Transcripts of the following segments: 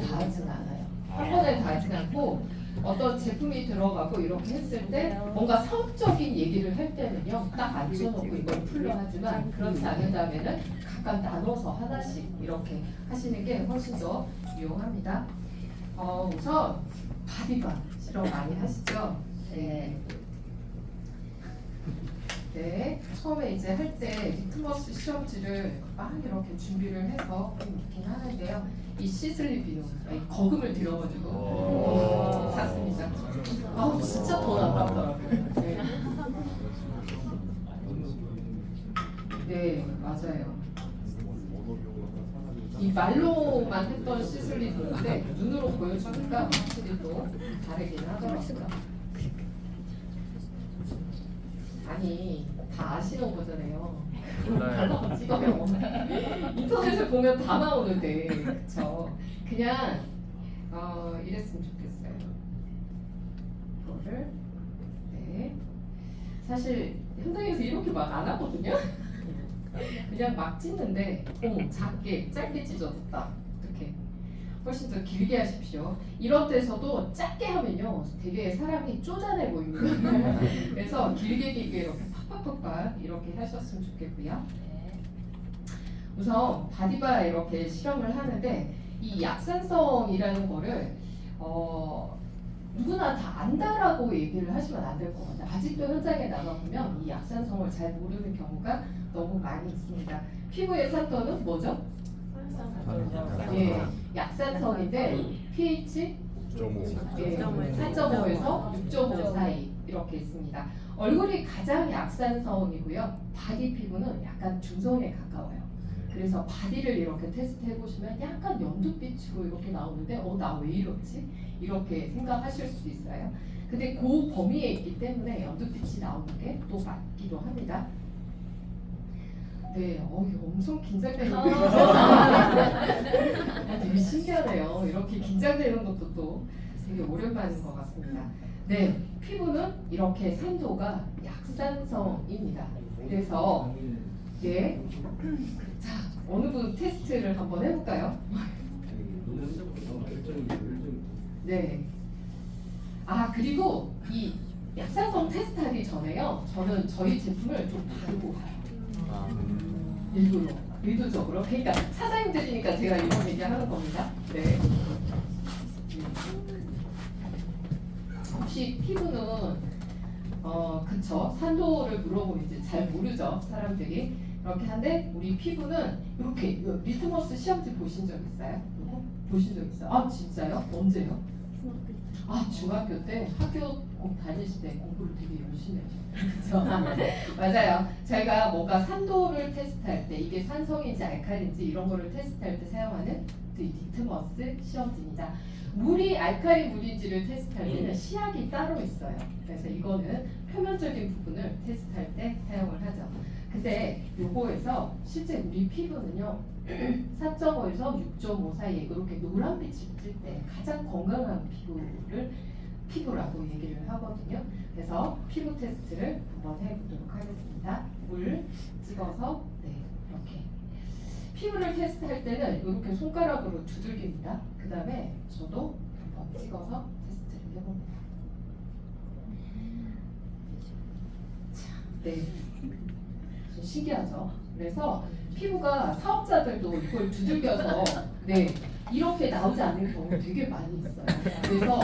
다 하진 않아요. 한 번에 다 하진 않고 어떤 제품이 들어가고 이렇게 했을 때 뭔가 사업적인 얘기를 할 때는요 딱 앉혀놓고 이걸 풀려 하지만 그렇지 않은 다음에는 각각 나눠서 하나씩 이렇게 하시는 게 훨씬 더 유용합니다. 우선 바디바 실험 많이 하시죠? 네. 네, 처음에 이제 할 때 리트머스 시험지를 막 이렇게 준비를 해서 있긴 하는데요. 이 시슬리 비누, 거금을 들여가지고 샀습니다. 진짜 돈 아깝더라고요. 네. 네, 맞아요. 이 말로만 했던 시슬리 비누인데 눈으로 보여주니까 확실히 또 다르긴 하더라고요. 아니 다 아시는 거잖아요. 달라고 찍어요. 인터넷에 보면 다 나오는데 그쵸? 그냥 이랬으면 좋겠어요. 이거를 네 사실 현장에서 이렇게 막 안 하거든요. 그냥 막 찢는데 작게 짧게 찢어졌다 이렇게 훨씬 더 길게 하십시오. 이런 데서도 짧게 하면요 되게 사람이 쪼잔해 보입니다. 그래서 길게 이렇게 팍팍팍팍 이렇게 하셨으면 좋겠고요. 우선 바디바 이렇게 실험을 하는데 이 약산성이라는 거를 누구나 다 안다라고 얘기를 하시면 안 될 것 같아요. 아직도 현장에 나가보면 이 약산성을 잘 모르는 경우가 너무 많이 있습니다. 피부의 산도는 뭐죠? 예, 약산성인데 pH 4.5에서 6.5 사이 이렇게 있습니다. 얼굴이 가장 약산성이고요. 바디 피부는 약간 중성에 가까워요. 그래서 바디를 이렇게 테스트 해보시면 약간 연두빛으로 이렇게 나오는데 나 왜 이렇지? 이렇게 생각하실 수 있어요. 근데 그 범위에 있기 때문에 연두빛이 나오는 게 또 맞기도 합니다. 네, 엄청 긴장되는 거 되게 신기하네요. 이렇게 긴장되는 것도 또 되게 오랜만인 것 같습니다. 네, 피부는 이렇게 산도가 약산성입니다. 그래서 예, 자 어느 분 테스트를 한번 해볼까요? 네. 그리고 이 약산성 테스트하기 전에요. 저는 저희 제품을 좀 바르고 가요. 일부러, 의도적으로. 그러니까 사장님들이니까 제가 이런 얘기하는 겁니다. 네. 혹시 피부는 그쵸 산도를 물어보면 이제 잘 모르죠 사람들이. 그렇게 한데 우리 피부는 이렇게 리트머스 시험지 보신 적 있어요? 보신 적 있어요? 진짜요? 언제요? 중학교 때 학교 다니실 때 공부를 되게 열심히 하셨죠. 맞아요. 저희가 뭔가 산도를 테스트할 때 이게 산성인지 알칼리인지 이런 거를 테스트할 때 사용하는 리트머스 시험지입니다. 물이 알칼리 물인지를 테스트할 때는 시약이 따로 있어요. 그래서 이거는 표면적인 부분을 테스트할 때 사용을 하죠. 근데 요거에서 실제 우리 피부는요 4.5에서 6.5 사이에 이렇게 노란빛이 뜰 때 가장 건강한 피부라고 얘기를 하거든요. 그래서 피부 테스트를 한번 해보도록 하겠습니다. 물 찍어서 이렇게 피부를 테스트할 때는 이렇게 손가락으로 두들깁니다. 그 다음에 저도 한번 찍어서 테스트를 해봅니다. 네. 신기하죠? 그래서 피부가 사업자들도 이걸 두들겨서 이렇게 나오지 않는 경우 되게 많이 있어요. 그래서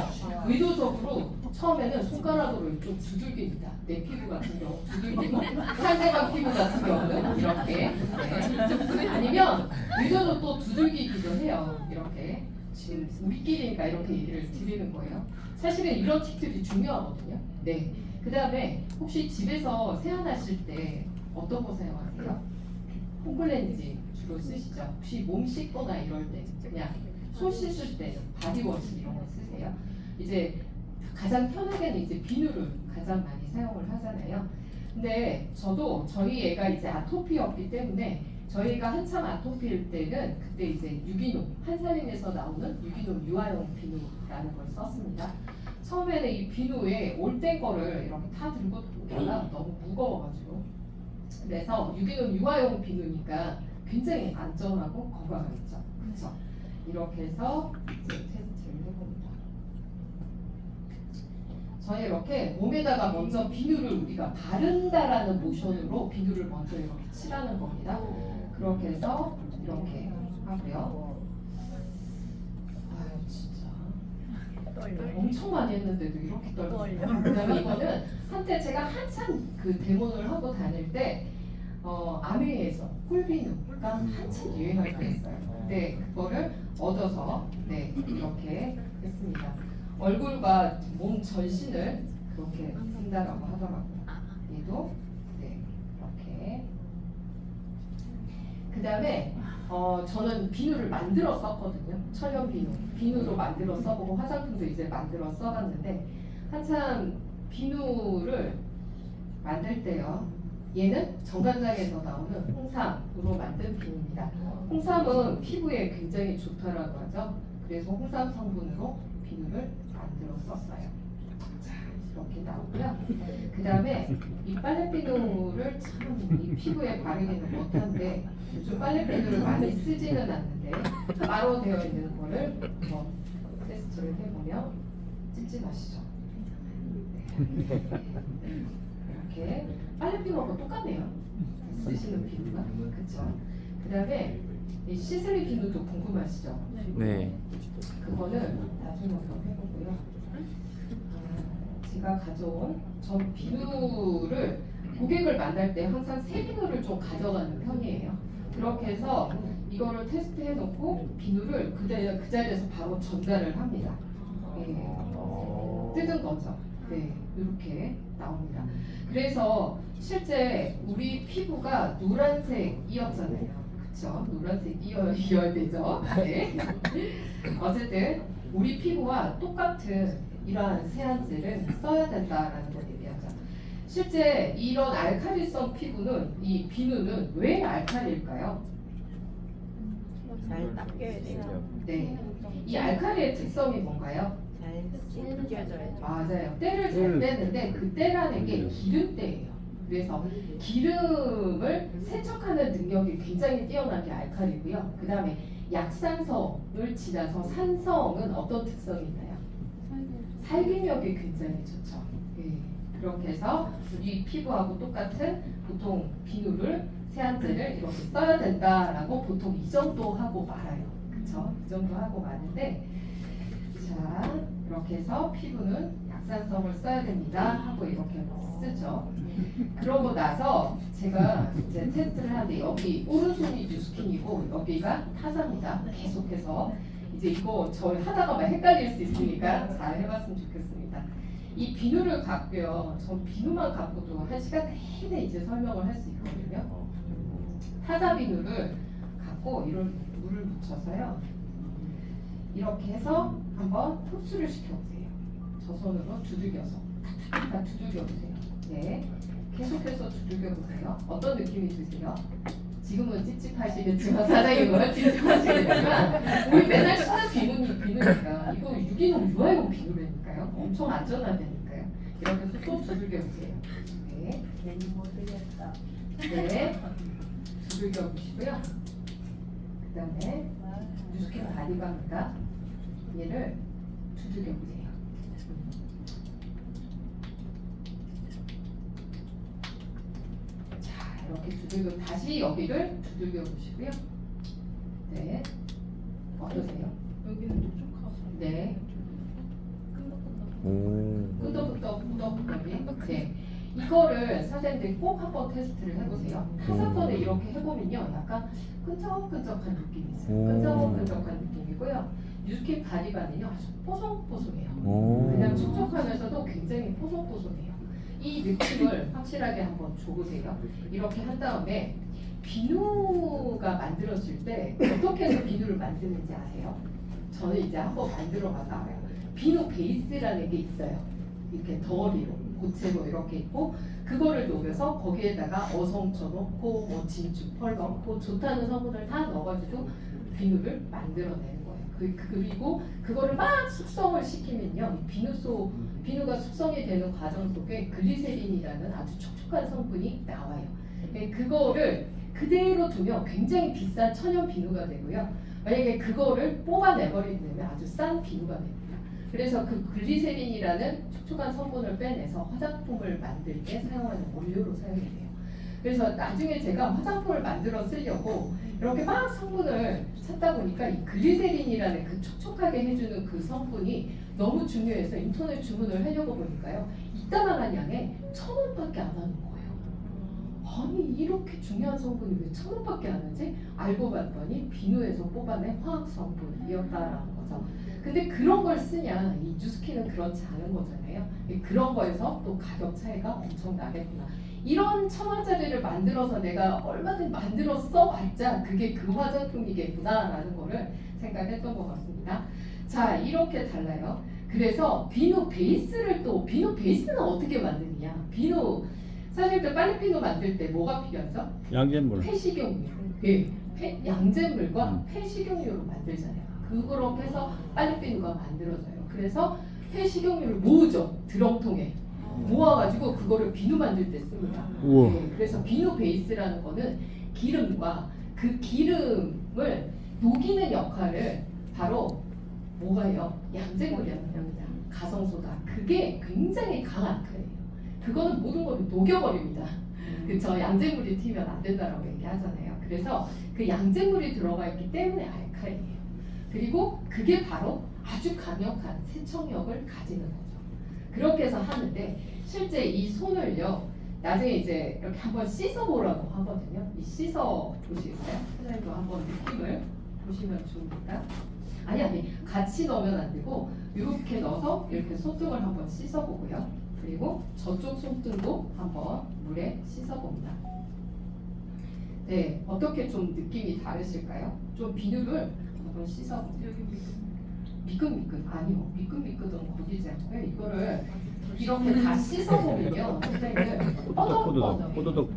의도적으로 처음에는 손가락으로 좀 두들깁니다. 내 피부 같은 경우 두들기고 상대방 피부 같은 경우는 이렇게 아니면 의도로 또 두들기기도 해요. 이렇게 지금 우리끼리니까 이렇게 얘기를 드리는 거예요. 사실은 이런 팁들이 중요하거든요. 네. 그 다음에 혹시 집에서 세안하실 때 어떤 거 사용하세요? 홈클렌징 주로 쓰시죠? 혹시 몸 씻거나 이럴 때 그냥 손 씻을 때 바디워시 이런 거 쓰세요? 이제 가장 편하게는 이제 비누를 가장 많이 사용을 하잖아요. 근데 저도 저희 애가 이제 아토피였기 때문에 저희가 한참 아토피일 때는 그때 이제 유기농 한살인에서 나오는 유기농 유아용 비누라는 걸 썼습니다. 처음에는 이 비누에 올땐 거를 이렇게 다 들고 돌다가 너무 무거워가지고 그래서 유기농 유아용 비누니까 굉장히 안전하고 건강하겠죠. 그렇죠? 이렇게 해서 이제 테스트를 해봅니다. 저희 이렇게 몸에다가 먼저 비누를 우리가 바른다라는 모션으로 비누를 먼저 이렇게 칠하는 겁니다. 그렇게 해서 이렇게 하고요. 아유 진짜 엄청 많이 했는데도 이렇게 떨려요. 그다음에 이거는 한때 제가 한참 그 데모를 하고 다닐 때 아메에서 콜비누가 한참 유행할 때였어요. 근데 그거를 얻어서 네 이렇게 했습니다. 얼굴과 몸 전신을 그렇게 쓴다라고 하더라고요. 얘도 네 이렇게. 그 다음에 저는 비누를 만들어 썼거든요. 천연 비누로 만들어 써보고 화장품도 이제 만들어 써봤는데 한참 비누를 만들 때요. 얘는 정관장에서 나오는 홍삼으로 만든 비누입니다. 홍삼은 피부에 굉장히 좋다라고 하죠. 그래서 홍삼 성분으로 비누를 만들어 썼어요. 자, 이렇게 나오고요. 그 다음에 이 빨래비누를 참 이 피부에 바르기는 못한데 요즘 빨래비누를 많이 쓰지는 않는데 따로 되어 있는 거를 한번 테스트를 해보면 찝찝하시죠? 이렇게 빨래비누하고 똑같네요. 쓰시는 비누가 그렇죠. 그 다음에 이 시슬리 비누도 궁금하시죠? 네. 그거는 나중에 한번 해보고요. 제가 가져온 전 비누를 고객을 만날 때 항상 새 비누를 좀 가져가는 편이에요. 그렇게 해서 이거를 테스트해 놓고 비누를 그 자리에서 바로 전달을 합니다. 뜯은 거죠. 네, 이렇게 나옵니다. 그래서 실제 우리 피부가 노란색이었잖아요. 그렇죠? 노란색이어야 되죠. 네. 어쨌든 우리 피부와 똑같은 이러한 세안제를 써야 된다라는 걸 얘기하죠. 실제 이런 알칼리성 피부는 이 비누는 왜 알칼리일까요? 잘 닦여야 돼요. 네, 이 알칼리의 특성이 뭔가요? 잘 씻겨져야죠. 맞아요. 때를 잘 빼는데 그 때라는 게 기름때예요. 그래서 기름을 세척하는 능력이 굉장히 뛰어난 게 알칼리고요. 그 다음에 약산성을 지나서 산성은 어떤 특성이 있나요? 살균력이 굉장히 좋죠. 예. 그렇게 해서 우리 피부하고 똑같은 보통 비누를 세안제를 이렇게 써야 된다라고 보통 이 정도 하고 말아요. 그렇죠? 이 정도 하고 마는데 자 이렇게 해서 피부는 약산성을 써야 됩니다 하고 이렇게 쓰죠. 그러고 나서 제가 이제 테스트를 하는데 여기 오른손이 뉴스킨이고 여기가 타사입니다. 계속해서 이제 이거 저희 하다가 막 헷갈릴 수 있으니까 잘 해봤으면 좋겠습니다. 이 비누를 갖고요. 전 비누만 갖고도 1시간 내내 이제 설명을 할 수 있거든요. 타사 비누를 갖고 이런 물을 묻혀서요. 이렇게 해서 한번 흡수를 시켜보세요. 저 손으로 두들겨서 탁탁탁 두들겨보세요. 네, 계속해서 두들겨보세요. 어떤 느낌이 드세요? 지금은 찝찝하시겠지만 사장님은 찝찝하시겠지만 우리 맨날 쓰는 비누니까 이거 유기농 유아용 비누라니까요. 엄청 안전하다니까요. 이렇게 해서 또 두들겨보세요. 네, 네, 두들겨보시고요. 그 다음에 뉴스킨 바디감입니다. 얘를 두들겨보세요. 자, 이렇게 두들겨 다시 여기를 두들겨 보시고요. 네, 어떠세요? 여기는 촉촉하고. 네, 끄덕끄덕끄덕끄덕이. 네, 이거를 사장님들이 꼭 한번 테스트를 해보세요. 타사건에 이렇게 해보면요, 약간 끈적끈적한 느낌이 있어요. 끈적끈적한 느낌이고요. 뉴스킨 바디바는요 아주 뽀송뽀송해요. 그냥 촉촉하면서도 굉장히 뽀송뽀송해요. 이 느낌을 확실하게 한번 줘보세요. 이렇게 한 다음에 비누가 만들어질 때 어떻게 해서 비누를 만드는지 아세요? 저는 이제 한번 만들어봐서 알아요. 비누 베이스라는 게 있어요. 이렇게 덩어리로 고체로 이렇게 있고 그거를 녹여서 거기에다가 어성초 넣고 뭐 진주, 펄 넣고 좋다는 성분을 다 넣어가지고 비누를 만들어내는 거예요. 그리고 그거를 막 숙성을 시키면요, 비누가 숙성이 되는 과정 속에 글리세린이라는 아주 촉촉한 성분이 나와요. 그거를 그대로 두면 굉장히 비싼 천연 비누가 되고요. 만약에 그거를 뽑아내버리면 아주 싼 비누가 됩니다. 그래서 그 글리세린이라는 촉촉한 성분을 빼내서 화장품을 만들 때 사용하는 원료로 사용이 돼요. 그래서 나중에 제가 화장품을 만들어 쓰려고 이렇게 막 성분을 찾다 보니까 이 글리세린이라는 그 촉촉하게 해주는 그 성분이 너무 중요해서 인터넷 주문을 하려고 보니까요, 이따만한 양에 1,000원밖에 안 하는 거예요. 아니 이렇게 중요한 성분이 왜 1,000원밖에 안 하지? 알고 봤더니 비누에서 뽑아낸 화학 성분이었다라는 거죠. 근데 그런 걸 쓰냐, 이 뉴스킨은 그렇지 않은 거잖아요. 그런 거에서 또 가격 차이가 엄청 나겠구나. 이런 1,000원짜리를 만들어서 내가 얼마든지 만들어 써봤자 그게 그 화장품이겠구나라는 거를 생각했던 것 같습니다. 자, 이렇게 달라요. 그래서 비누 베이스는 어떻게 만드느냐? 비누 사실 또 빨래 비누 만들 때 뭐가 필요하죠? 양잿물. 폐식용유. 예, 양잿물과 폐식용유로 만들잖아요. 그렇게 해서 빨래 비누가 만들어져요. 그래서 폐식용유를 모으죠. 드럼통에 모아가지고 그거를 비누 만들 때 씁니다. 우와. 네, 그래서 비누 베이스라는 거는 기름과 그 기름을 녹이는 역할을 바로 뭐가 해요? 양잿물이 합니다. 가성소다. 그게 굉장히 강한 알칼리예요. 그거는 모든 걸 녹여버립니다. 그쵸? 양잿물이 튀면 안 된다라고 얘기하잖아요. 그래서 그 양잿물이 들어가 있기 때문에 알칼리예요. 그리고 그게 바로 아주 강력한 세척력을 가지는 거죠. 그렇게 해서 하는데 실제 이 손을요, 나중에 이제 이렇게 한번 씻어보라고 하거든요. 이 씻어 보시겠어요? 선생님도 한번 느낌을 보시면 좋으니까. 아니 같이 넣으면 안 되고 이렇게 넣어서 이렇게 손등을 한번 씻어보고요. 그리고 저쪽 손등도 한번 물에 씻어봅니다. 네, 어떻게 좀 느낌이 다르실까요? 좀 비누를 한번 씻어보세요. 미끈미끈 아니요, 미끈미끈은 거기지 않고요. 이거를 이렇게 다 씻어보면요, 선생님은 뽀덕뽀덕. 포도덕.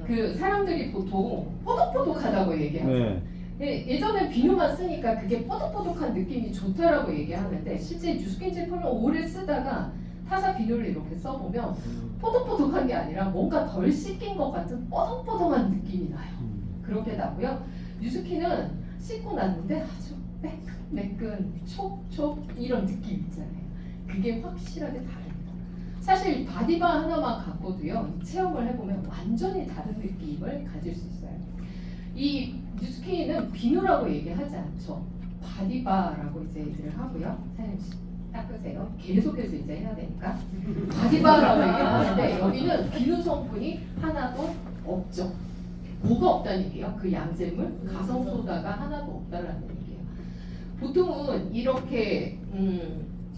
그 사람들이 보통 뽀덕뽀덕하다고 얘기하죠. 네. 네, 예전에 비누만 쓰니까 그게 뽀덕뽀덕한 느낌이 좋다라고 얘기하는데 실제 뉴스킨 제품을 오래 쓰다가 타사 비누를 이렇게 써보면 뽀덕뽀덕한 게 아니라 뭔가 덜 씻긴 것 같은 뽀덕뽀덕한 느낌이 나요. 그렇게 나고요. 뉴스킨은 씻고 났는데 아주 매끈, 촉촉 이런 느낌 있잖아요. 그게 확실하게 다릅니다. 사실 바디바 하나만 갖고도요, 이 체험을 해보면 완전히 다른 느낌을 가질 수 있어요. 이 뉴스킨은 비누라고 얘기하지 않죠. 바디바라고 이제 얘기를 하고요. 사장님 닦으세요. 계속해서 이제 해야 되니까. 바디바라고 얘기를 하는데 여기는 비누 성분이 하나도 없죠. 뭐가 없다는 얘기예요? 그 양잿물, 가성소다가 하나도 없다라는 얘기예요. 보통은 이렇게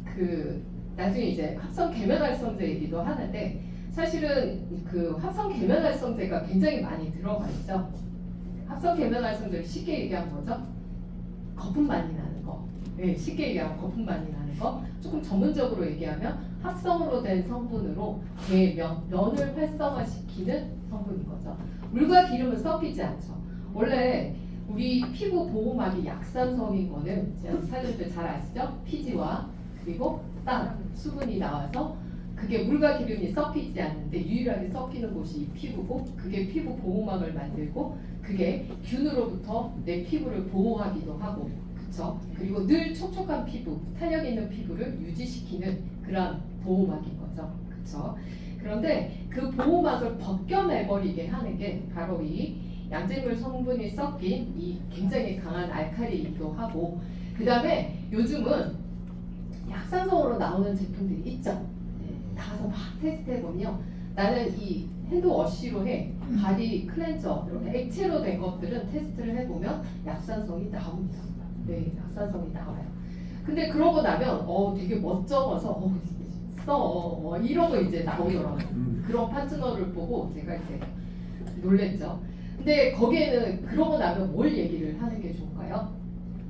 그 나중에 이제 합성 계면활성제 얘기도 하는데 사실은 그 합성 계면활성제가 굉장히 많이 들어가 있죠. 합성 계면활성제를 쉽게 얘기한 거죠. 거품 많이 나는 거. 네, 쉽게 얘기하면 거품 많이 나는 거. 조금 전문적으로 얘기하면 합성으로 된 성분으로 면을 활성화시키는 성분인 거죠. 물과 기름은 섞이지 않죠. 원래 우리 피부 보호막이 약산성인 거는 사람들 잘 아시죠? 피지와 그리고 땀, 수분이 나와서 그게 물과 기름이 섞이지 않는데 유일하게 섞이는 곳이 이 피부고 그게 피부 보호막을 만들고 그게 균으로부터 내 피부를 보호하기도 하고 그쵸? 그리고 늘 촉촉한 피부, 탄력 있는 피부를 유지시키는 그런 보호막인 거죠. 그쵸? 그런데 그 보호막을 벗겨내버리게 하는 게 바로 이 양잿물 성분이 섞인 이 굉장히 강한 알칼리이기도 하고 그 다음에 요즘은 약산성으로 나오는 제품들이 있죠. 나가서 막 테스트해보면 나는 이 핸드워시로 해 바디 클렌저 이렇게 액체로 된 것들은 테스트를 해보면 약산성이 나옵니다. 네, 약산성이 나와요. 근데 그러고 나면 되게 멋쩍어서 이러고 이제 나오더라고요. 그런 파트너를 보고 제가 이제 놀랬죠. 근데 거기에는 그러고 나면 뭘 얘기를 하는 게 좋을까요?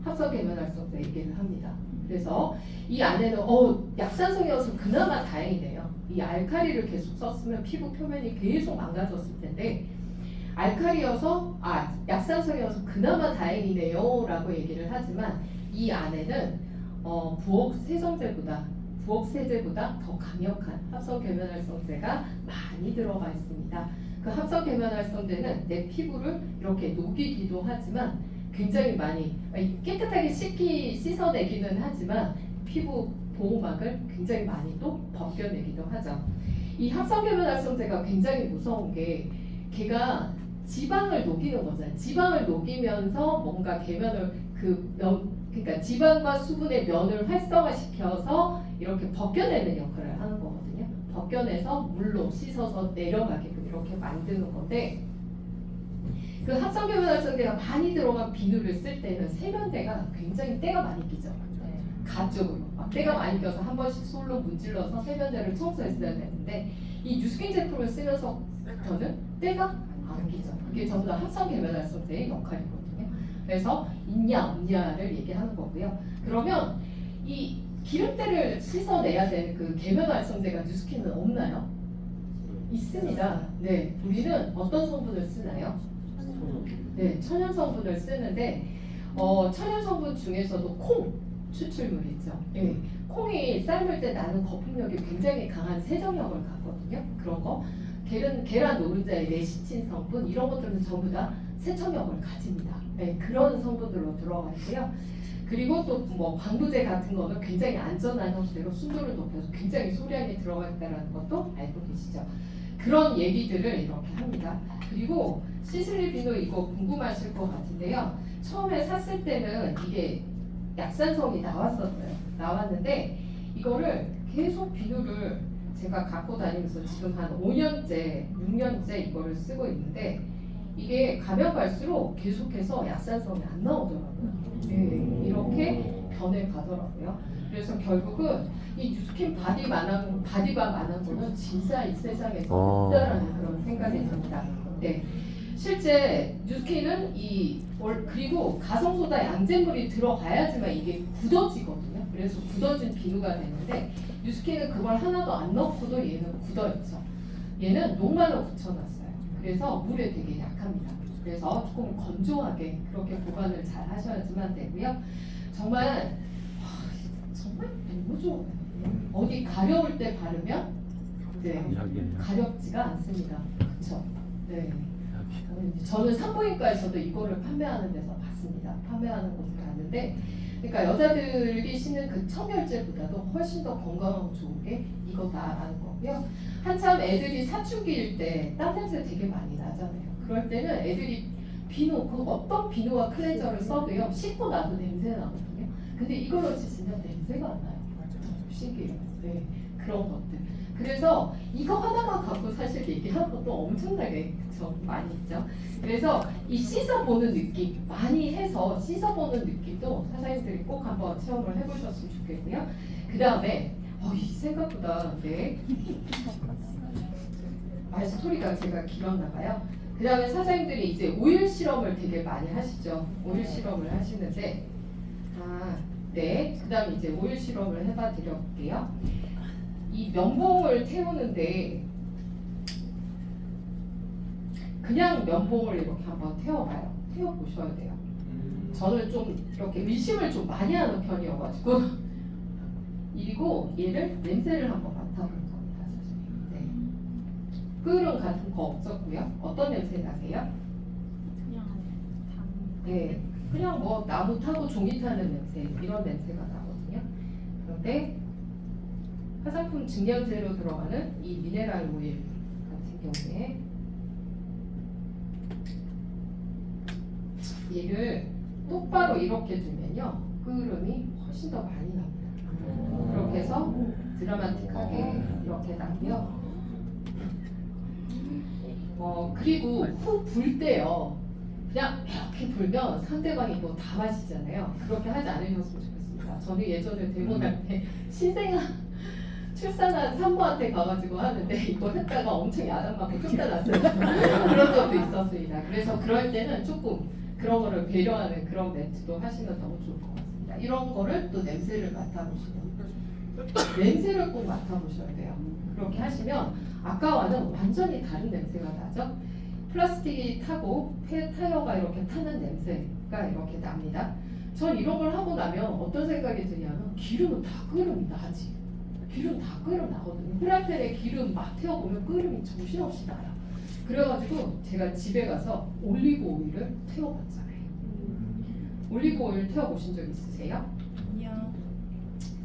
합성 계면활성제 얘기를 합니다. 그래서 이 안에는 약산성이어서 그나마 다행이네요. 이 알칼리를 계속 썼으면 피부 표면이 계속 망가졌을 텐데 알칼리여서 약산성이어서 그나마 다행이네요 라고 얘기를 하지만 이 안에는 부엌 세제보다 더 강력한 합성 계면활성제가 많이 들어가 있습니다. 그 합성 계면활성제는 내 피부를 이렇게 녹이기도 하지만 굉장히 많이 깨끗하게 씻어내기는 하지만 피부 보호막을 굉장히 많이 또 벗겨내기도 하죠. 이 합성계면활성제가 굉장히 무서운 게 걔가 지방을 녹이는 거잖아요. 지방을 녹이면서 뭔가 계면을 그러니까 지방과 수분의 면을 활성화시켜서 이렇게 벗겨내는 역할을 하는 거거든요. 벗겨내서 물로 씻어서 내려가게끔 이렇게 만드는 건데 그 합성계면활성제가 많이 들어간 비누를 쓸 때는 세면대가 굉장히 때가 많이 끼죠. 가쪽으로 막 때가 많이 껴서 한 번씩 솔로 문질러서 세면대를 청소했어야 되는데 이 뉴스킨 제품을 쓰면서부터는 때가 안 끼죠. 그게 전부 다 합성계면활성제의 역할이거든요. 그래서 있냐 없냐를 얘기하는 거고요. 그러면 이 기름때를 씻어내야 되는 그 계면활성제가 뉴스킨은 없나요? 있습니다. 네, 우리는 어떤 성분을 쓰나요? 네, 천연 성분을 쓰는데 천연 성분 중에서도 콩 추출물이 있죠. 네, 콩이 삶을 때 나는 거품력이 굉장히 강한 세정력을 갖거든요. 그런 거 계란 노른자의 레시틴 성분 이런 것들은 전부 다 세척력을 가집니다. 네, 그런 성분들로 들어가 있고요. 그리고 또 뭐 방부제 같은 거는 굉장히 안전한 형태로 순도를 높여서 굉장히 소량이 들어가 있다는 것도 알고 계시죠. 그런 얘기들을 이렇게 합니다. 그리고 시슬리 비누 이거 궁금하실 것 같은데요. 처음에 샀을 때는 이게 약산성이 나왔는데 이거를 계속 비누를 제가 갖고 다니면서 지금 한 5년째, 6년째 이거를 쓰고 있는데 이게 가면 갈수록 계속해서 약산성이 안 나오더라고요. 네, 이렇게 변해 가더라고요. 그래서 결국은 이 뉴스킨 바디바 만한 거는 진짜 이 세상에서 없다라는 그런 생각이 듭니다. 네. 실제 뉴스킨은 그리고 가성소다 양잿물이 들어가야지만 이게 굳어지거든요. 그래서 굳어진 비누가 되는데 뉴스킨은 그걸 하나도 안 넣고도 얘는 굳어있죠. 얘는 녹만을 붙여놨어요. 그래서 물에 되게 약합니다. 그래서 조금 건조하게 그렇게 보관을 잘 하셔야지만 되고요. 정말 너무 좋아요. 어디 가려울 때 바르면 가렵지가 않습니다. 그렇죠? 네. 저는 산부인과에서도 이거를 판매하는 데서 봤습니다. 판매하는 곳을 갔는데, 그러니까 여자들이 쓰는 그 청결제보다도 훨씬 더 건강하고 좋은 게 이거다라는 거고요. 한참 애들이 사춘기일 때 땀 냄새 되게 많이 나잖아요. 그럴 때는 애들이 비누, 그 어떤 비누와 클렌저를 써도요, 씻고 나도 냄새 나거든요. 근데 이걸로 씻으면 냄새가 안 나요. 신기해요. 네, 그런 것들. 그래서 이거 하나만 갖고 사실 얘기하는 것도 엄청나게 많이 있죠. 그래서 이 씻어보는 느낌 많이 해서 씻어보는 느낌도 사장님들이 꼭 한번 체험을 해보셨으면 좋겠고요. 그 다음에 이 생각보다 말 스토리가 제가 길었나 봐요. 그 다음에 사장님들이 이제 오일 실험을 되게 많이 하시죠. 오일 실험을 하시는데 그 다음에 이제 오일 실험을 해봐 드릴게요. 이 면봉을 태우는데 그냥 면봉을 이렇게 한번 태워봐요. 태워보셔야 돼요. 저는 좀 이렇게 의심을 좀 많이 하는 편이어가지고 그리고 얘를 냄새를 한번 맡아볼 겁니다. 네. 끓음 같은 거 없었고요. 어떤 냄새 나세요? 네, 그냥 뭐 나무 타고 종이 타는 냄새 이런 냄새가 나거든요. 그런데 화장품 증량제로 들어가는 이 미네랄 오일 같은 경우에 얘를 똑바로 이렇게 두면요 끓음이 훨씬 더 많이 납니다. 그렇게 해서 드라마틱하게 이렇게 나고요. 그리고 후 불 때요 그냥 이렇게 불면 상대방이 뭐 다 마시잖아요. 그렇게 하지 않으셨으면 좋겠습니다. 저는 예전에 대본할 때 출산한 산모한테 가가지고 하는데 이거 했다가 엄청 야단맞고 쫓겨났어요. 그런 적도 있었습니다. 그래서 그럴 때는 조금 그런 거를 배려하는 그런 멘트도 하시면 너무 좋을 것 같습니다. 이런 거를 또 냄새를 맡아보시면 냄새를 꼭 맡아보셔야 돼요. 그렇게 하시면 아까와는 완전히 다른 냄새가 나죠. 플라스틱이 타고 타이어가 이렇게 타는 냄새가 이렇게 납니다. 전 이런 걸 하고 나면 어떤 생각이 드냐면 기름은 다 끓음이 나지. 기름 다 끓음 나거든요. 프라이팬에 기름 막 태워보면 끓음이 정신없이 나요. 그래가지고 제가 집에 가서 올리브 오일을 태워봤잖아요. 올리브 오일 태워보신 적 있으세요? 아니요.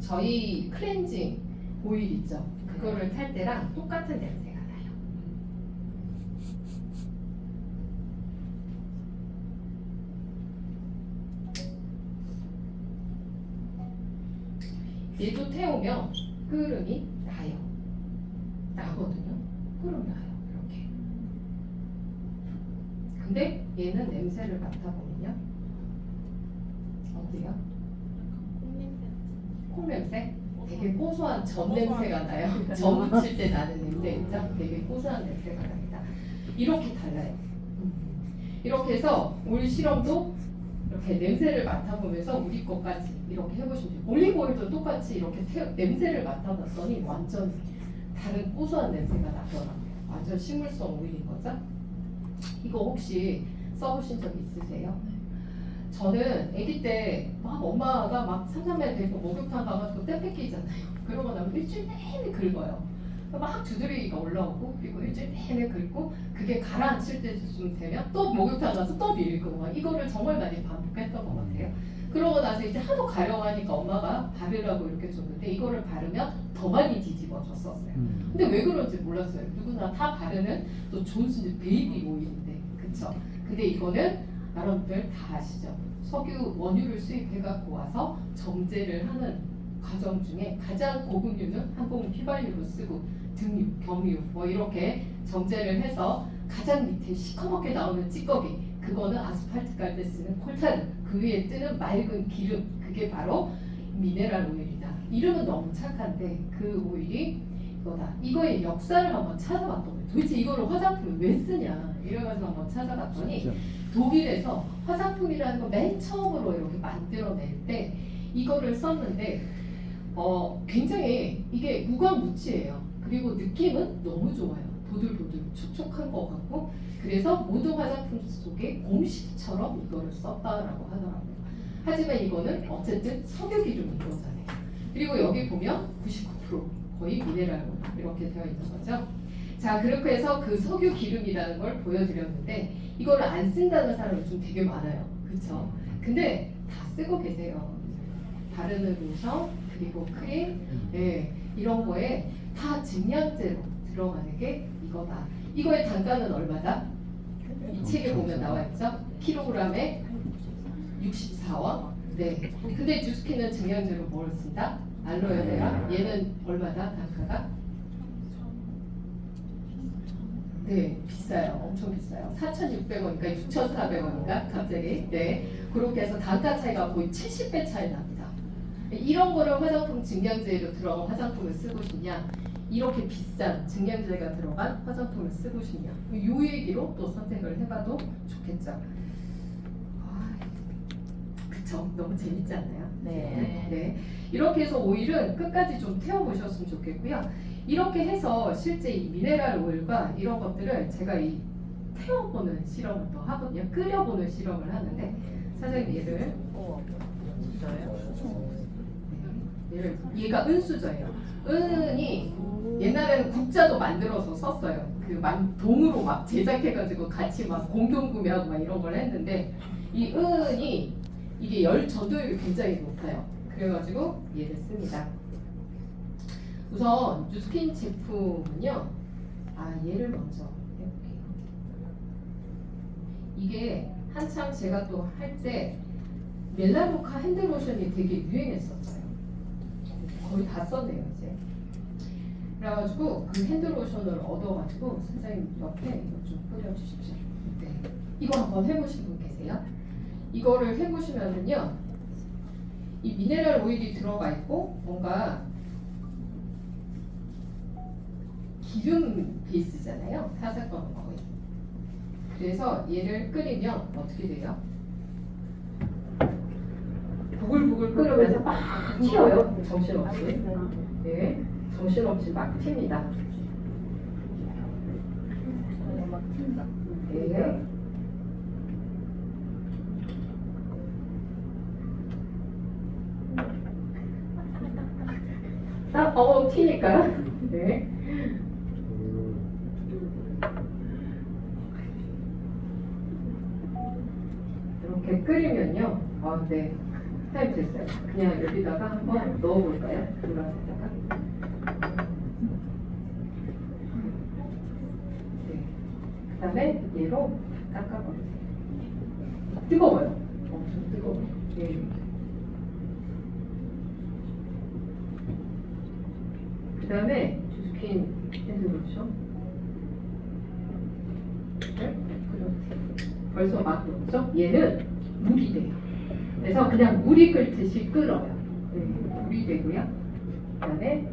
저희 클렌징 오일 있죠? 그거를 탈 때랑 똑같은 냄새가 나요. 얘도 태우면 끓음이 나요. 나거든요. 끓음 나요. 이렇게. 근데 얘는 냄새를 맡아보면요. 어때요? 콩 냄새? 되게 고소한 전 냄새가 나요. 전 무칠 때 나는 냄새 있죠? 되게 고소한 냄새가 납니다. 이렇게 달라요. 이렇게 해서 오일 실험도 이렇게 냄새를 맡아보면서 우리 것까지 이렇게 해보시면 돼요. 올리브 오일도 똑같이 이렇게 냄새를 맡아봤더니 완전 다른 고소한 냄새가 나더라고요. 완전 식물성 오일인 거죠. 이거 혹시 써보신 적 있으세요? 저는 아기 때 막 엄마가 막 삼삼매 되고 목욕탕 가가지고 때 뺏기잖아요. 그러고 나면 일주일 내내 긁어요. 막 두드러기가 올라오고 그리고 일주일 내내 긁고 그게 가라앉힐 때쯤 되면 또 목욕탕 가서 또 밀고 막 이거를 정말 많이 반복했던 것 같아요. 그러고 나서 이제 하도 가려워하니까 엄마가 바르라고 이렇게 줬는데 이거를 바르면 더 많이 뒤집어졌었어요. 근데 왜 그런지 몰랐어요. 누구나 다 바르는 또 존슨 베이비 오일인데 그쵸? 근데 이거는 여러분들 다 아시죠? 석유 원유를 수입해갖고 와서 정제를 하는 과정 중에 가장 고급유는 항공 휘발유로 쓰고 등유, 경유 뭐 이렇게 정제를 해서 가장 밑에 시커멓게 나오는 찌꺼기 그거는 아스팔트 깔 때 쓰는 콜타르 그 위에 뜨는 맑은 기름 그게 바로 미네랄 오일이다. 이름은 너무 착한데 그 오일이 이거다. 이거의 역사를 한번 찾아봤던 거예요. 도대체 이거를 화장품에 왜 쓰냐 이래가지고 한번 찾아봤더니 독일에서 화장품이라는 거 맨 처음으로 이렇게 만들어낼 때 이거를 썼는데 굉장히 이게 무광무치예요. 그리고 느낌은 너무 좋아요. 보들보들 촉촉한 것 같고 그래서 모든 화장품 속에 공식처럼 이거를 썼다라고 하더라고요. 하지만 이거는 어쨌든 석유 기름인 거잖아요. 그리고 여기 보면 99% 거의 미네랄 오일 이렇게 되어 있는 거죠. 자 그렇게 해서 그 석유 기름이라는 걸 보여드렸는데 이거를 안 쓴다는 사람이 좀 되게 많아요. 그쵸? 근데 다 쓰고 계세요. 바르는 로션 그리고 크림 이런 거에 다 증량제로 들어가는 게 이거다. 이거의 단가는 얼마다? 이 책에 보면 나와 있죠? 킬로그램에 64원. 네. 근데 뉴스킨은 증량제로 뭘 쓴다? 알로에베라. 얘는 얼마다? 단가가? 네, 비싸요. 엄청 비싸요. 4,600원인가 6,400원인가 갑자기. 네. 그렇게 해서 단가 차이가 거의 70배 차이 납니다. 이런 거를 화장품 증량제로 들어간 화장품을 쓰고 싶냐? 이렇게 비싼 증량제가 들어간 화장품을 쓰고 싶냐? 이 얘기로 또 선택을 해봐도 좋겠죠. 그쵸? 너무 재밌지 않나요? 네. 네. 이렇게 해서 오일은 끝까지 좀 태워보셨으면 좋겠고요. 이렇게 해서 실제 이 미네랄 오일과 이런 것들을 제가 이 태워보는 실험을 또 하거든요. 끓여보는 실험을 하는데 사장님 얘를 얘가 은수저예요. 은이 옛날에는 국자도 만들어서 썼어요. 그 동으로 막 제작해가지고 같이 막 공동 구매하고 막 이런 걸 했는데 이 은이 이게 열 전도율이 굉장히 높아요. 그래가지고 얘를 씁니다. 우선 뉴스킨 제품은요. 얘를 먼저 해볼게요. 이게 한참 제가 또 할 때 멜라노카 핸드로션이 되게 유행했었어요. 거의 다 썼네요 이제. 그래가지고 그 핸드로션을 얻어가지고 선생님 옆에 이거 좀 뿌려주십시오. 네. 이거 한번 해보신 분 계세요? 이거를 해보시면은요, 이 미네랄 오일이 들어가 있고 뭔가 기름 베이스잖아요. 타사건은 거의. 그래서 얘를 끓이면 어떻게 돼요? 부글부글 끓으면서 막 튀어요. 정신없이. 네, 정신없이 막 튑니다. 네. 튀니까. 네. 이렇게 끓이면요. 네. 타임 됐어요. 그냥 여기다가 한번 넣어볼까요? 노란에다가. 네. 그 다음에 얘로 닦아버리세요. 뜨거워요. 엄청 뜨거워요. 네. 그 다음에 주스킨 핸드로션. 벌써 맛도 없죠? 얘는 물이 돼요. 그래서 그냥 물이 끓듯이 끓어요. 네, 물이 되고요. 그 다음에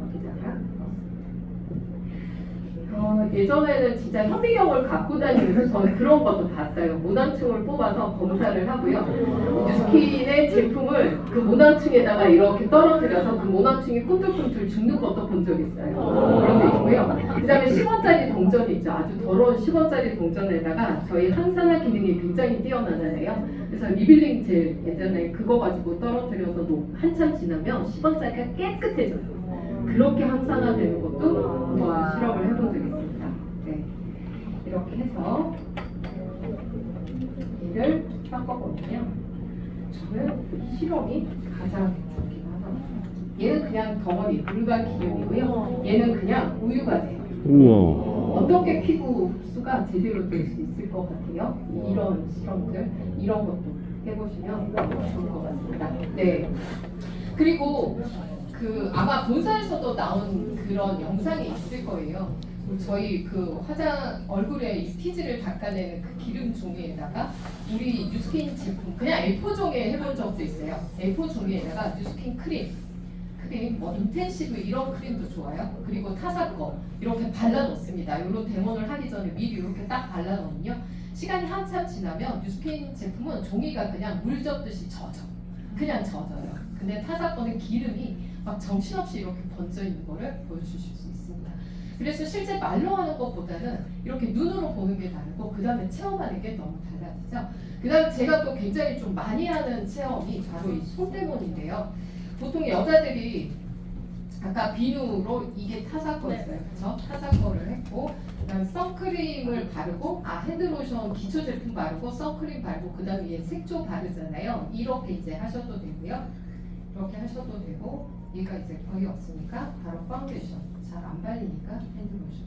여기다가 넣습니다. 예전에는 진짜 현미경을 갖고 다니면서 저는 그런 것도 봤어요. 모낭충을 뽑아서 검사를 하고요. 뉴스킨의 제품을 그 모낭충에다가 이렇게 떨어뜨려서 그 모낭충이 꿈틀꿈틀 죽는 것도 본 적 있어요. 그런 게 있고요. 그 다음에 10원짜리 동전이 있죠. 아주 더러운 10원짜리 동전에다가 저희 항산화 기능이 굉장히 뛰어나잖아요. 그래서 리빌링 젤 예전에 그거 가지고 떨어뜨려서 한참 지나면 10원짜리가 깨끗해져요. 그렇게 항산화되는 것도 실험을 해본 적이 있습니다. 네. 이렇게 해서 얘를 섞어보면 저는 이 실험이 가장 좋긴 하더라고요. 얘는 그냥 덩어리 물과 기름이고요. 얘는 그냥 우유가 돼요. 우와. 어떻게 피부 흡수가 제대로 될 수 있을 것 같아요? 이런 실험들, 이런 것도 해보시면 좋을 것 같습니다. 네. 그리고 아마 본사에서도 나온 그런 영상이 있을 거예요. 저희 얼굴에 이 피지를 닦아내는 그 기름 종이에다가 우리 뉴스킨 제품 그냥 A4 종이에 해본 적도 있어요. A4 종이에다가 뉴스킨 크림, 뭐 인텐시브 이런 크림도 좋아요. 그리고 타사 거 이렇게 발라놓습니다. 이런 데모를 하기 전에 미리 이렇게 딱 발라놓으면요. 시간이 한참 지나면 뉴스킨 제품은 종이가 그냥 물 젖듯이 젖어. 그냥 젖어요. 근데 타사 거는 기름이 막 정신없이 이렇게 번져 있는 거를 보여주실 수 있습니다. 그래서 실제 말로 하는 것보다는 이렇게 눈으로 보는 게 다르고 그 다음에 체험하는 게 너무 달라지죠. 그 다음에 제가 또 굉장히 좀 많이 하는 체험이 바로 이 손대문인데요. 보통 여자들이 아까 비누로 이게 타사 거였어요. 그렇죠? 타사 거를 했고 그다음 선크림을 바르고 핸드로션 기초 제품 바르고 선크림 바르고 그다음에 얘 색조 바르잖아요. 이렇게 이제 하셔도 되고요. 이렇게 하셔도 되고 얘가 이제 거의 없으니까 바로 파운데이션 잘 안 발리니까 핸드로션.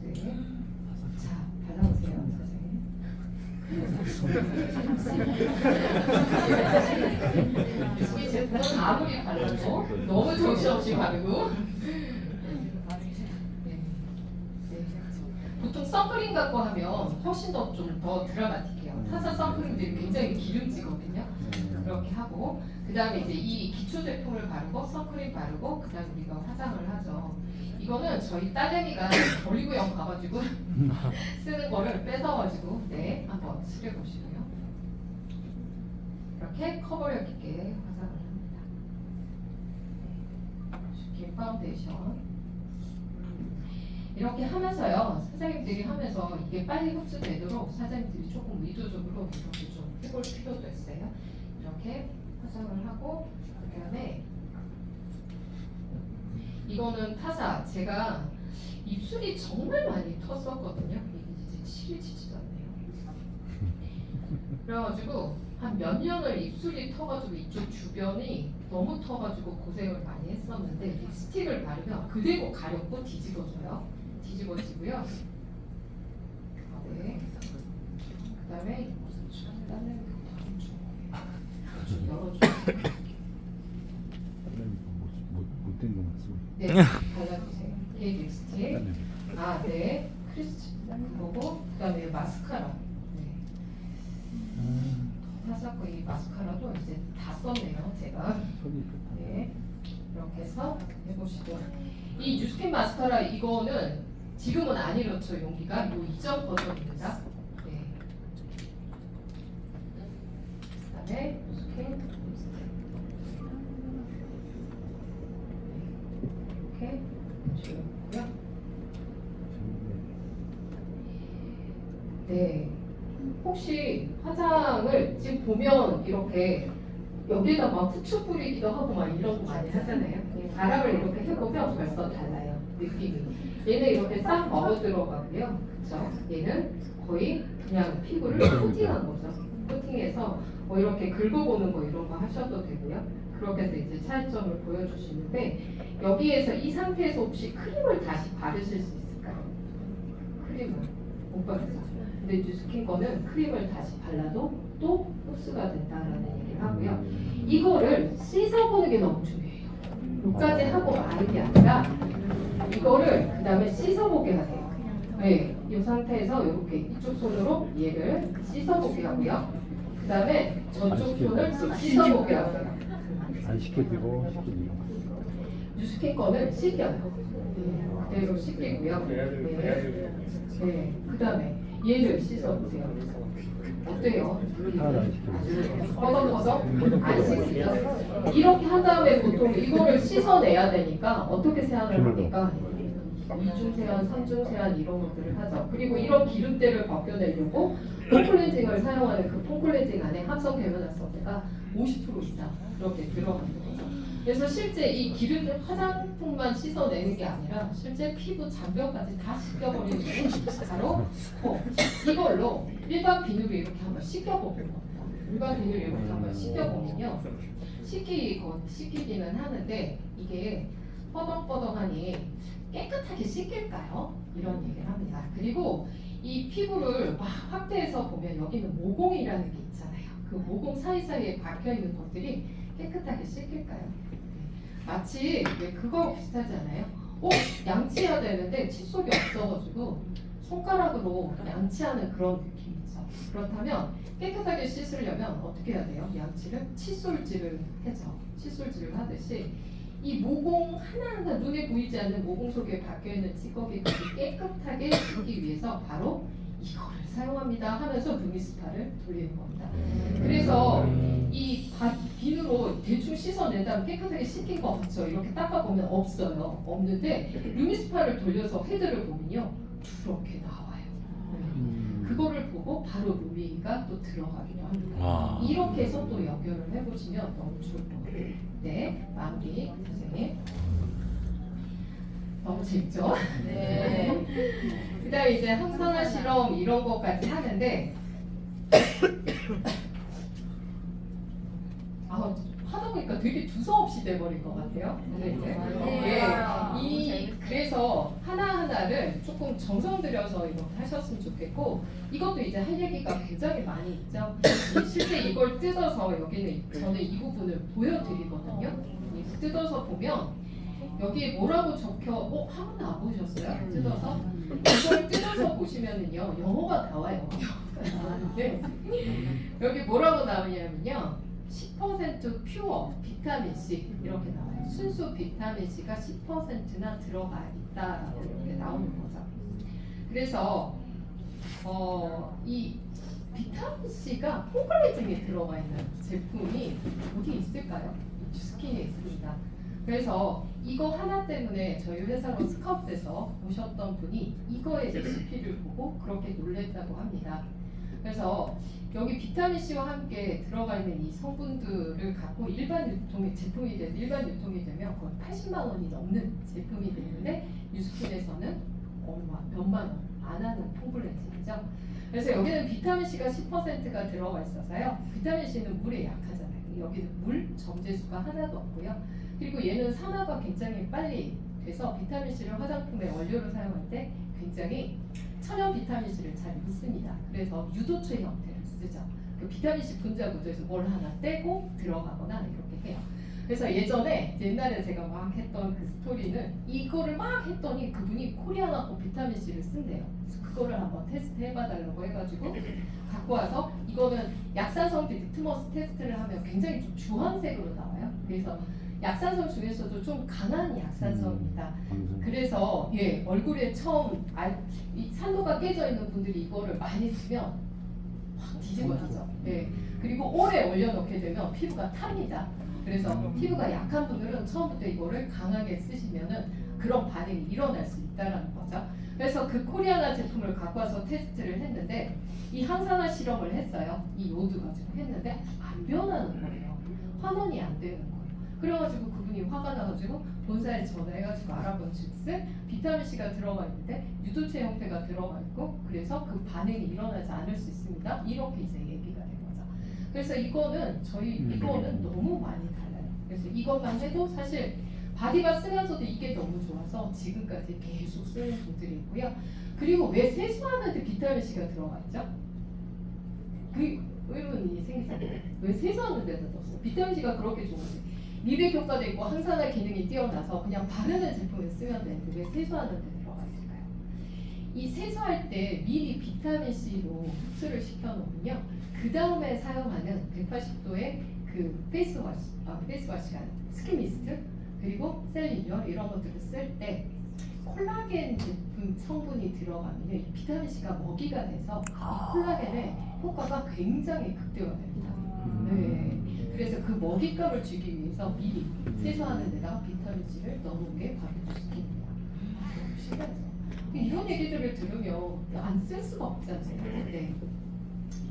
네. 자 발라보세요, 선생님. 이 제품은 아무리 바르고 너무 정신없이 바르고. 네. 네. 보통 선크림 갖고 하면 훨씬 더 좀 더 드라마틱해요. 타사 선크림들이 굉장히 기름지거든요. 이렇게 하고 그 다음에 이제 이 기초 제품을 바르고 선크림 바르고 그 다음에 우리가 화장을 하죠. 이거는 저희 딸내미가 올리브영 가가지고 쓰는 거를 뺏어가지고 한번 칠해보시고요. 이렇게 커버력 있게 화장을 합니다. 긴 파운데이션 이렇게 하면서요. 사장님들이 하면서 이게 빨리 흡수되도록 사장님들이 조금 의도적으로 이렇게 좀 해볼 필요도 있어요. 이렇게 화장을 하고 그 다음에 이거는 타사 제가 입술이 정말 많이 텄었거든요. 이게 이제 칠이 치지도 않네요. 그래가지고 한 몇 년을 입술이 터가지고 이쪽 주변이 너무 터가지고 고생을 많이 했었는데 립스틱을 바르면 그대로 가렵고 뒤집어져요. 뒤집어지고요. 네. 그다음에 열어주세요. 못된 거 맞죠? 네, 발라주세요. 이 립스틱. 네. 크리스티 그거고 그다음에 마스카라. 네. 하셨고 이 마스카라도 이제 다 썼네요, 제가. 네. 이렇게 해서 해보시고 이 뉴스킨 마스카라 이거는 지금은 안 이렇죠, 용기가. 이 이전 버전입니다. 네. 그다음에 뉴스킨 립스틱. 이렇게 주고요. 네. 혹시 화장을 지금 보면 이렇게 여기다 막 후추 뿌리기도 하고 막 이런 거 많이 하잖아요. 바람을 이렇게 해보면 벌써 달라요. 느낌이. 얘는 이렇게 싹 먹어 들어가고요. 그쵸? 얘는 거의 그냥 피부를 코팅한 거죠. 코팅해서 뭐 이렇게 긁어보는 거 이런 거 하셔도 되고요. 그렇게 해서 이제 차이점을 보여주시는데 여기에서 이 상태에서 혹시 크림을 다시 바르실 수 있을까요? 크림을 못 바르죠. 근데 뉴스킨 거는 크림을 다시 발라도 또 흡수가 된다라는 얘기를 하고요. 이거를 씻어보는 게 너무 중요해요. 여기까지 하고 마는 게 아니라 이거를 그 다음에 씻어보게 하세요. 네, 이 상태에서 이렇게 이쪽 손으로 얘를 씻어보게 하고요. 그 다음에 저쪽 손을 씻어보게 하세요. 안 시켜주고 시켜주고. 뉴스킨 거는 씻겨요. 네, 그대로 씻기고요. 네, 그 다음에 얘를 씻어보세요. 어때요? 하나도 안 시켜주고. 버덕버덕 안 씻기죠? 이렇게 한 다음에 보통 이거를 씻어내야 되니까 어떻게 세안을 합니까? 이중 세안, 삼중 세안 이런 것들을 하죠. 그리고 이런 기름때를 벗겨내려고 폼클렌징을 사용하는 그 폼클렌징 안에 합성 계면활성제가 50% 이상 그렇게 들어가는 거죠. 그래서 실제 이 기름 화장품만 씻어내는 게 아니라 실제 피부 잔변까지 다 씻겨버리는 게 바로 이걸로 일반 비누로 이렇게 한번 씻겨보는 겁니다. 일반 비누로 이렇게 한번 씻겨보면요, 씻기기는 하는데 이게 뻐덕뻐덕하니 깨끗하게 씻길까요? 이런 얘기를 합니다. 그리고 이 피부를 막 확대해서 보면 여기는 모공이라는 게 있잖아요. 그 모공 사이사이에 박혀있는 것들이 깨끗하게 씻길까요? 마치 그거 비슷하지 않아요? 양치해야 되는데 칫솔이 없어가지고 손가락으로 양치하는 그런 느낌이죠. 그렇다면 깨끗하게 씻으려면 어떻게 해야 돼요? 양치를 칫솔질을 해죠. 칫솔질을 하듯이 이 모공 하나하나 눈에 보이지 않는 모공 속에 박혀있는 찌꺼기까지 깨끗하게 씻기 위해서 바로 이거를 사용합니다 하면서 루미스파를 돌리는 겁니다. 그래서 이 비누로 대충 씻어낸 다음 깨끗하게 씻긴 거 같죠? 이렇게 닦아보면 없어요. 없는데 루미스파를 돌려서 헤드를 보면요, 이렇게 나와요. 그거를 보고 바로 루미가 또 들어가기도 합니다. 이렇게 해서 또 연결을 해보시면 너무 좋을 것 같아요. 네, 마무리 선생님. 너무 재밌죠? 네. 그다음에 이제 항산화 실험 이런 것까지 하는데 하다 보니까 되게 두서없이 돼버린 것 같아요. 그래서 하나하나를 조금 정성 들여서 이렇게 하셨으면 좋겠고, 이것도 이제 할 얘기가 굉장히 많이 있죠. 실제 이걸 뜯어서 여기는 저는 이 부분을 보여드리거든요. 뜯어서 보면 여기에 뭐라고 적혀, 한 번도 안 보셨어요? 뜯어서? 이걸 뜯어서 보시면은요, 영어가 나와요. 네. 여기 뭐라고 나오냐면요, 10% 퓨어 비타민 C 이렇게 나와요. 순수 비타민 C가 10%나 들어가 있다라고 이렇게 나오는 거죠. 그래서 이 비타민 C가 폼클렌징에 들어가 있는 제품이 어디 있을까요? 뉴스킨에 있습니다. 그래서 이거 하나 때문에 저희 회사로 스카웃돼서 오셨던 분이 이거의 레시피를 보고 그렇게 놀랬다고 합니다. 그래서 여기 비타민 C와 함께 들어가 있는 이 성분들을 갖고 일반 유통이 제품이 돼서 일반 유통이 되면 거의 80만 원이 넘는 제품이 되는데 뉴스킨에서는 몇만 원 안 하는 폼클렌징이죠. 그래서 여기는 비타민 C가 10%가 들어가 있어서요. 비타민 C는 물에 약하잖아요. 여기는 물 정제수가 하나도 없고요. 그리고 얘는 산화가 굉장히 빨리 돼서 비타민 C를 화장품의 원료로 사용할 때 굉장히 천연 비타민 C를 잘 믿습니다. 그래서 유도체 형태를 쓰죠. 그 비타민 C 분자 구조에서 뭘 하나 떼고 들어가거나 이렇게 해요. 그래서 옛날에 제가 막 했던 그 스토리는 이거를 막 했더니 그분이 코리아나코 비타민 C를 쓴대요. 그래서 그거를 한번 테스트 해봐달라고 해가지고 갖고 와서 이거는 약산성 리트머스 테스트를 하면 굉장히 좀 주황색으로 나와요. 그래서 약산성 중에서도 좀 강한 약산성입니다. 그래서 얼굴에 처음 이 산도가 깨져 있는 분들이 이거를 많이 쓰면 확 뒤집어지죠. 그리고 오래 올려놓게 되면 피부가 탑니다. 그래서 피부가 약한 분들은 처음부터 이거를 강하게 쓰시면은 그런 반응이 일어날 수 있다라는 거죠. 그래서 그 코리아나 제품을 갖고 와서 테스트를 했는데 이 항산화 실험을 했어요. 이 요드 가지고 했는데 안 변하는 거예요. 환원이 안 되는 거예요. 그래가지고 그분이 화가 나가지고 본사에 전화해가지고 알아본 즉슨 비타민 C가 들어가 있는데 유도체 형태가 들어가 있고 그래서 그 반응이 일어나지 않을 수 있습니다. 이렇게 이제 얘기가 된 거죠. 그래서 이거는 이거는 너무 많이 달라요. 그래서 이것만 해도 사실 바디바 쓰면서도 이게 너무 좋아서 지금까지 계속 쓰는 분들이 있고요. 그리고 왜 세수하는데 비타민 C가 들어가 있죠? 그 의문이 생기잖아요. 왜 세수하는 데다 넣었어? 비타민 C가 그렇게 좋은데 미백 효과도 있고 항산화 기능이 뛰어나서 그냥 바르는 제품을 쓰면 되는데 왜 세수하는 데 들어가 있을까요? 이 세수할 때 미리 비타민 C로 흡수를 시켜놓으면요. 그 다음에 사용하는 180도의 그 페이스워시가 스킨 미스트 그리고 셀리뇨 이런 것들을 쓸 때 콜라겐 제품 성분이 들어가면 이 비타민 C가 먹이가 돼서 이 콜라겐의 효과가 굉장히 극대화됩니다. 네. 그래서 그 먹잇감을 주기 위해서 미리 세수하는 데다가 비타민 C를 넣는 게 바로 뉴스킨입니다. 너무 신기하죠? 이런 얘기들을 들으면 안 쓸 수가 없잖아요. 네.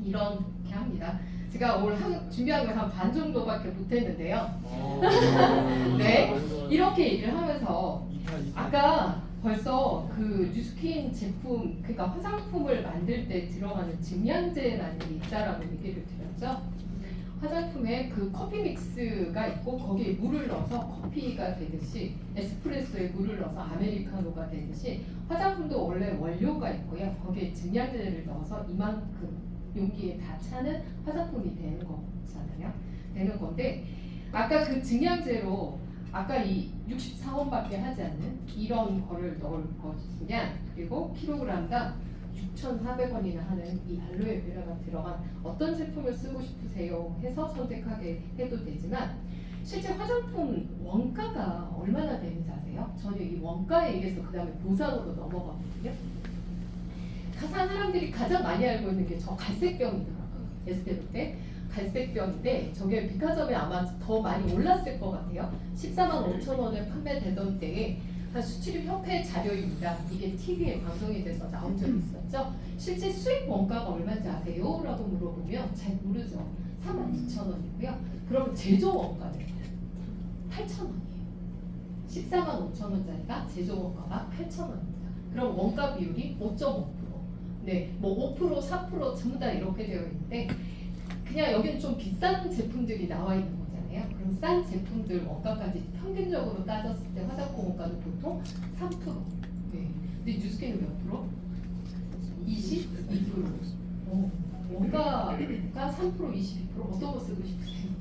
이렇게 합니다. 제가 오늘 준비한 걸 한 반 정도밖에 못했는데요. 네, 이렇게 얘기를 하면서 아까 벌써 그 뉴스킨 제품, 그러니까 화장품을 만들 때 들어가는 증량제라는 게 있다라고 얘기를 드렸죠. 화장품에 그 커피 믹스가 있고 거기에 물을 넣어서 커피가 되듯이 에스프레소에 물을 넣어서 아메리카노가 되듯이 화장품도 원래 원료가 있고요. 거기에 증량제를 넣어서 이만큼 용기에 다 차는 화장품이 되는 거잖아요. 되는 건데 아까 그 증량제로 아까 이 64원밖에 하지 않는 이런 거를 넣을 것이냐 그리고 킬로그램당 6,400원이나 하는 이 알로에베라가 들어간 어떤 제품을 쓰고 싶으세요 해서 선택하게 해도 되지만 실제 화장품 원가가 얼마나 되는지 아세요? 저는 이 원가에 의해서 그 다음에 보상으로 넘어가거든요. 사람들이 가장 많이 알고 있는 게 저 갈색병이더라고요. 에스테로 때 갈색병인데 저게 백화점에 아마 더 많이 올랐을 것 같아요. 14만 5천 원에 판매되던 때에 한 수출입 협회 자료입니다. 이게 TV에 방송이 돼서 나온 적이 있었죠. 실제 수입 원가가 얼마인지 아세요? 라고 물어보면 잘 모르죠. 42,000원이고요. 그럼 제조 원가는 8,000원이에요. 14만 5천 원짜리가 제조 원가가 8,000원입니다. 그럼 원가 비율이 5.5%. 네, 뭐 5%, 4% 전부 다 이렇게 되어 있는데 그냥 여기는 좀 비싼 제품들이 나와 있는 거잖아요. 그럼 싼 제품들 원가까지 평균적으로 따졌을 때 화장품 원가는 보통 3%. 네. 근데 뉴스킨은 몇 프로? 22%. 원가가 3%, 22% 어떤 거 쓰고 싶으세요?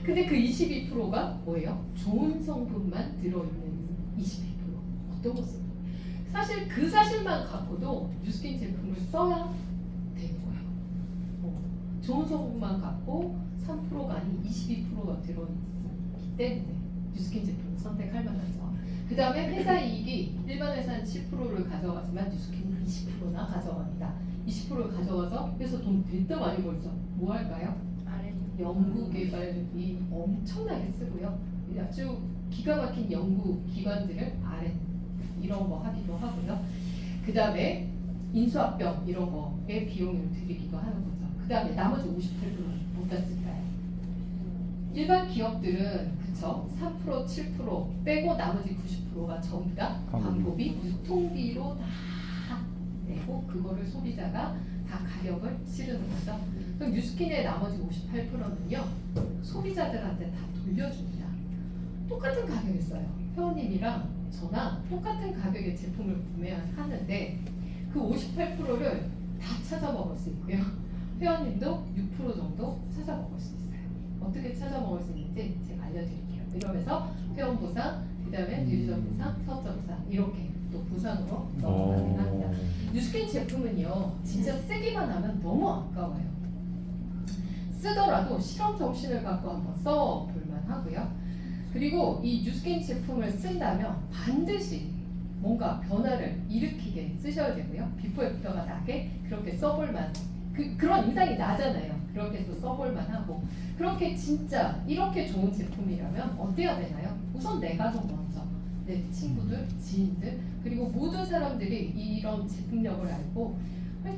근데 그 22%가 뭐예요? 좋은 성분만 들어있는 22%. 어떤 거 쓰고? 사실 그 사실만 갖고도 뉴스킨 제품을 써야 되는 거예요. 좋은 성분만 갖고 3%가 아닌 22%가 들어있기 때문에 뉴스킨 제품을 선택할 만하죠. 그 다음에 회사 이익이 일반 회사는 7%를 가져가지만 뉴스킨은 20%나 가져갑니다. 20%를 가져가서 회사 돈 됐다 많이 벌죠. 뭐 할까요? 연구 개발이 엄청나게 쓰고요. 아주 기가 막힌 연구 기관들을 이런 거 하기도 하고요. 그 다음에 인수합병 이런 거에 비용을 들이기도 하는 거죠. 그 다음에 나머지 58%는 어디다 쓸까요? 일반 기업들은 그쵸 3% 7% 빼고 나머지 90%가 전부 다 광고비, 유통비로 다 내고 그거를 소비자가 다 가격을 치르는 거죠. 그럼 뉴스킨의 나머지 58%는요 소비자들한테 다 돌려줍니다. 똑같은 가격을 써요. 회원님이랑 저나 똑같은 가격의 제품을 구매하는데 그 58%를 다 찾아 먹을 수 있고요. 회원님도 6% 정도 찾아 먹을 수 있어요. 어떻게 찾아 먹을 수 있는지 제가 알려드릴게요. 이러면서 회원 보상, 그 다음에 유저 보상, 사업자 보상 이렇게 또 보상으로 넘어가긴 합니다. 뉴스킨 제품은요 진짜 쓰기만 하면 너무 아까워요. 쓰더라도 실험 정신을 갖고 한번 써볼만 하고요. 그리고 이 뉴스킨 제품을 쓴다면 반드시 뭔가 변화를 일으키게 쓰셔야 되고요. 비포 애프터가 나게 그렇게 써볼만 그런 인상이 나잖아요. 그렇게 해서 써볼만 하고 그렇게 진짜 이렇게 좋은 제품이라면 어때야 되나요? 우선 내 가족 먼저 내 친구들, 지인들 그리고 모든 사람들이 이런 제품력을 알고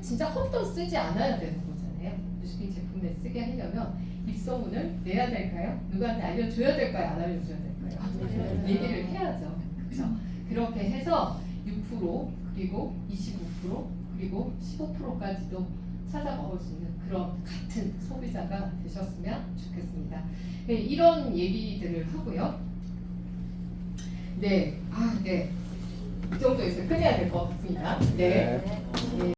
진짜 헛돈 쓰지 않아야 되는 거잖아요. 뉴스킨 제품을 쓰게 하려면 입소문을 내야 될까요? 누구한테 알려줘야 될까요? 안 알려줘야 될까요? 얘기를 해야죠. 그렇죠? 그렇게 해서 6% 그리고 25% 그리고 15%까지도 찾아먹을 수 있는 그런 같은 소비자가 되셨으면 좋겠습니다. 네, 이런 얘기들을 하고요. 네, 네. 이 정도에서 끝내야 될 것 같습니다. 네.